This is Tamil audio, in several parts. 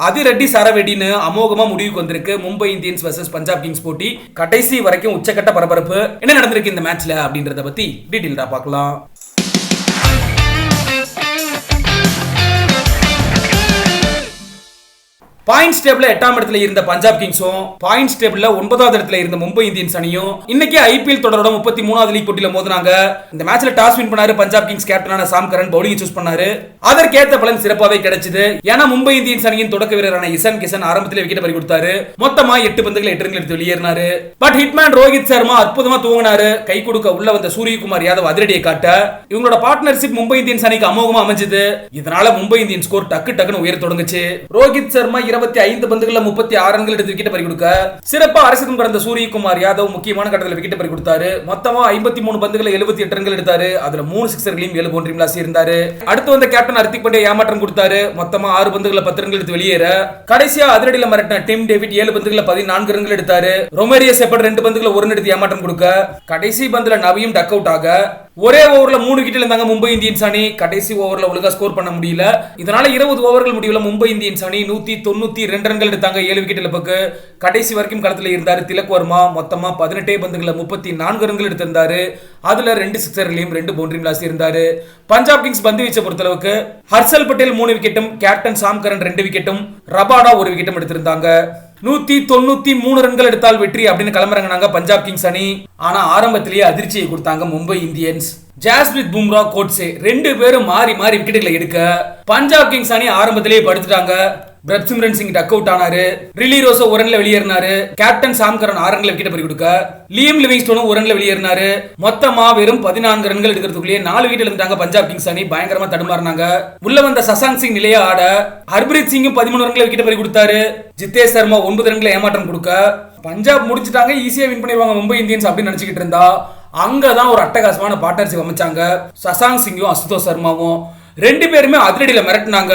அதிரடி சரவெடின்னு அமோகமா முடிவுக்கு வந்திருக்கு Mumbai Indians versus Punjab Kings போட்டி. கடைசி வரைக்கும் உச்சக்கட்ட பரபரப்பு. என்ன நடந்திருக்கு இந்த மேட்ச்ல அப்படின்றத பத்தி டீடைலா பார்க்கலாம். பாயிண்ட்ஸ் டேபிள்ல 8ஆம் இடத்துல இருந்த பஞ்சாப் கிங்ஸும் பாயிண்ட்ஸ் டேபிள்ல 9வது இடத்துல இருந்த மும்பை இந்தியன்ஸ் அணியும் இன்னைக்கு ஐபிஎல் தொடரோட 33வது லீக் போட்டியில மோதினாங்க. இந்த மேட்ச்ல டாஸ் வின் பண்ணாரு பஞ்சாப் கிங்ஸ் கேப்டனான சாம் கரன் பவுலிங் சூஸ் பண்ணாரு. அதற்கேற்ற பலன் சிறப்பாவே கிடைச்சது. ஏன்னா மும்பை இந்தியன்ஸ் அணியின் தொடக்க வீரரான இசான் கிஷன் ஆரம்பத்திலே விக்கெட் பறி கொடுத்தாரு. மொத்தமா 8 பந்துகளை 8 ரன்கள் எடுத்து வெளியேறினாரு. பட் ஹிட்மேன் ரோஹித் சர்மா அற்புதமா தூங்கினாரு. கை கொடுக்க உள்ள வந்த சூரியகுமார் யாதவ் அதிரடியை காட்ட இவங்களோட பார்ட்னர்ஷிப் மும்பை இந்தியன்ஸ் அணிக்கு அமோகமா அமைஞ்சது. இதனால மும்பை இந்தியன்ஸ் ஸ்கோர் டக்குன்னு உயர தொடங்குச்சு. ரோஹித் சர்மா 25 பந்துகள்ல 36 ரன்கள் எடுத்து விக்கெட் பறி கொடுக்க சிறப்பா அரசிடம் கடந்த சூரியகுமார் யாதவ் முக்கியமான கட்டத்தில் விக்கெட் பறி கொடுத்தாரு. மொத்தமா 53 பந்துகளை 78 ரன்கள் எடுத்தாரு. அதுல 3 சிக்ஸர்களையும் 7 பவுண்டரி மிலாசி இருந்தாரு. அடுத்து வந்த கேப்டன் ஹர்திக் பாண்டியா ஏமாற்றம் கொடுத்தாரு. மொத்தமா 6 பந்துகளை 10 ரன்கள் எடுத்து வெளியேற கடைசியா அதிரடியில மிரட்டின டிம் டேவிட் 7 பந்துகளை 14 ரன்கள் எடுத்தாரு. ரொமேரியோ செப்பர்ட் 2 பந்துகளை 1 ரன் எடுத்து ஏமாற்றம் கொடுக்க கடைசி பந்துல நவியும் டக் அவுட் ஆக ஒரே ஓவர்ல 3 விக்கெட் இருந்தாங்க மும்பை இந்தியன்ஸ் அணி. கடைசி ஓவர்ல ஒழுங்கா ஸ்கோர் பண்ண முடியல. இதனால 20 ஓவர்கள் முடிவுல மும்பை இந்தியன்ஸ் அணி 192 ரன்கள் எடுத்தாங்க. 7 விக்கெட் இழப்புக்கு. கடைசி வரைக்கும் களத்துல இருந்தாரு திலக் வர்மா. மொத்தமா 18 பந்துகள்ல 34 ரன்கள் எடுத்திருந்தாரு. அதுல 2 சிக்ஸர்களையும் 2 பவுண்டரி மிலாசி இருந்தாரு. பஞ்சாப் கிங்ஸ் பந்து வீச்சை பொறுத்தளவுக்கு ஹர்ஷல் பட்டேல் 3 விக்கெட்டும் கேப்டன் சாம் கரன் 2 விக்கெட்டும் ரபாடா 1 விக்கெட்டும் எடுத்திருந்தாங்க. 193 ரன்கள் எடுத்தால் வெற்றி அப்படின்னு கிளம்புறாங்க பஞ்சாப் கிங்ஸ் அணி. ஆனா ஆரம்பத்திலேயே அதிர்ச்சியை கொடுத்தாங்க மும்பை இந்தியன்ஸ். ஜாஸ்பிரித் பும்ரா கோட்ஸே 2 பேரும் மாறி விக்கெட்டுகளை எடுக்க பஞ்சாப் கிங்ஸ் அணி ஆரம்பத்திலேயே படுத்துட்டாங்க. பிரப்சிம்ரன் சிங் டக் அவுட் ஆனாரு. ரிலி ரோசோ 1 ரன்ல வெளியேறினாரு. கேப்டன் சாம் கரன் 6 ரன்ல விக்கெட் பறி கொடுக்க லியம் லிவிங்ஸ்டோனும் 1 ரன்ல வெளியேறினாரு. மொத்தமா வெறும் 14 ரன்கள் எடுக்கிறதுக்குள்ளே 4 விக்கெட் எடுத்தாங்க பஞ்சாப் கிங்ஸ் அணி. பயங்கரமா தடுமாறினாங்க. உள்ள வந்த சசாங்க் சிங் நிலையா ஆட ஹர்பிரீத் சிங்கும் 13 ரன்ல விக்கெட் பறி கொடுத்தாரு. ஜித்தேஷ் சர்மா 9 ரன்ல ஏமாற்றம் கொடுக்க பஞ்சாப் முடிச்சிட்டாங்க, ஈஸியா வின் பண்ணிடுவாங்க மும்பை இந்தியன்ஸ் அப்படின்னு நினைச்சுக்கிட்டு இருந்தா அங்கதான் ஒரு அட்டகாசமான பார்ட்னர்ஷிப் அமைச்சாங்க. சசாங்க் சிங்கும் அசுதோஷ் சர்மாவும் 2 பேருமே அதிரடியில மிரட்டினாங்க.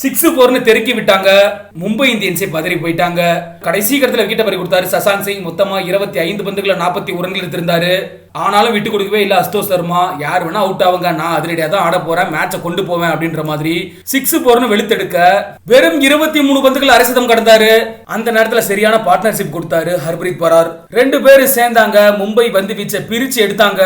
6-4 தெருக்கி விட்டாங்க. மும்பை இந்தியன்ஸை பதறி போயிட்டாங்க. கடைசி கட்டத்தில் விக்கெட் பறி கொடுத்தாரு சசாங்க் சிங். மொத்தமா 25 பந்துகளை 41 ரன்கள் எடுத்திருந்தாரு. ஆனாலும் விட்டு கொடுக்கவே இல்ல அசுதோஷ் சர்மா. யார் வேணா அவுட் ஆவாங்க, நான் அதிரடியா தான் ஆட போறேன், மேட்சை கொண்டு போவேன் அப்படின்ற மாதிரி 6-4 வெளுத்தெடுக்க வெறும் 23 பந்துகள் அரசிதம் கடந்தாரு. அந்த நேரத்துல சரியான பார்ட்னர்ஷிப் கொடுத்தாரு ஹர்பிரீத் பரார். 2 பேரும் சேர்ந்தாங்க. மும்பை பந்து வீச்சை பிரிச்சு எடுத்தாங்க.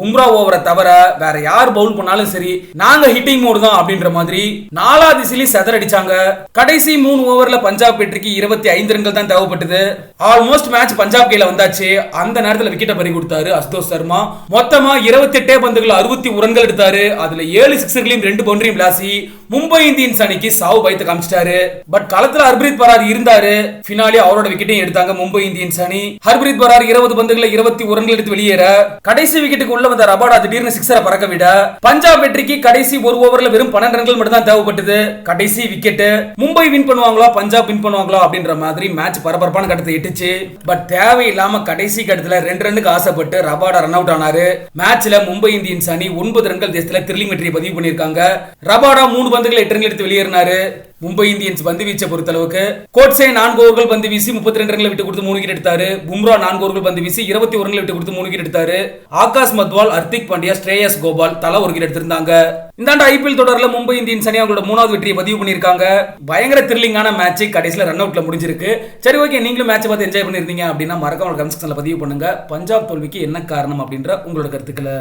பும்ரா ஓவரை தவிர வேற யார் பவுல் பண்ணாலும் சரி நாங்க ஹிட்டிங் மோடு தான் அப்படின்ற மாதிரி 4வது திசையில செதறடிச்சாங்க. கடைசி 3 ஓவர்ல பஞ்சாப் வெற்றிக்கு 25 ரன்கள் தான் தேவைப்பட்டது. ஆல்மோஸ்ட் மேட்ச் பஞ்சாப் கையில வந்தாச்சு. அந்த நேரத்துல விக்கெட் பறி கொடுத்தாரு அசுதோஷ் சர்மா. மொத்தமா 28 பந்துகள் 61 ரன்கள் எடுத்தாரு. அதுல 7 சிக்ஸர்களையும் 2 பவுண்டரி மிலாசி மும்பை இந்தியன்ஸ் அணிக்கு சாவு பயத்தை காமிச்சிட்டாரு. பட் களத்துல ஹர்பிரீத் பரார் இருந்தாரு. பினாலே அவரோட விக்கெட்டையும் எடுத்தாங்க மும்பை இந்தியன்ஸ் அணி. ஹர்பிரீத் பரார் 20 பந்துகளை 21 ரன்கள் எடுத்து வெளியேற கடைசி விக்கெட்டுக்கு உள்ள வந்த ரபாடா திடீர்னு சிக்ஸரை பறக்க விட பஞ்சாப் வெற்றிக்கு கடைசி ஒரு ஓவர்ல வெறும் 12 ரன்கள் மட்டும் தான் தேவைப்பட்டது. கடைசி விக்கெட் மும்பை வின் பண்ணுவாங்களா பஞ்சாப் வின் பண்ணுவாங்களா அப்படின்ற மாதிரி மேட்ச் பரபரப்பான கட்டத்தை எட்டுச்சு. பட் தேவையில்லாம கடைசி கட்டத்துல 2 ரன்னுக்கு ஆசைப்பட்டு ரபாடா ரன் அவுட் ஆனாரு. மேட்ச்ல மும்பை இந்தியன்ஸ் அணி 9 ரன்கள் தேசத்துல த்ரில்லிங் வெற்றியை பதிவு பண்ணிருக்காங்க. ரபாடா 3 பந்துகளை 8 ரன்கள் எடுத்து வெளியேறினாரு. மும்பை இந்தியன்ஸ் பந்து வீச்சை பொறுத்தளவுக்கு கோட்ஸே 4 ஓவர்கள் பந்து வீசி 32 ரன்களை விட்டு கொடுத்து 3 விக்கெட் எடுத்தாரு. பும்ரா 4 ஓவர்கள் பந்து வீசி 21 ரன்களை விட்டு கொடுத்து 3 விக்கெட் எடுத்தாரு. ஆகாஷ் மத்வால், ஹர்திக் பாண்டியா, ஸ்ரேயஸ் கோபால் தலா 1 விக்கெட் எடுத்திருந்தாங்க. இந்த ஆண்டு ஐபிஎல் தொடர்ல மும்பை இந்தியன்ஸ் அணி அவங்களோட 3வது வெற்றியை பதிவு பண்ணிருக்காங்க. பயங்கர த்ரில்லிங்கான மேட்ச் கடைசில ரன் அவுட்ல முடிஞ்சிருக்கு. சரி, ஓகே, நீங்களும் மேட்ச் பார்த்து என்ஜாய் பண்ணிருந்தீங்க அப்படின்னா மறக்காம கமெண்ட் செக்ஷன்ல பதிவு பண்ணுங்க. பஞ்சாப் தோல்விக்கு என்ன காரணம் அப்படின்ற உங்களோட கருத்துக்களை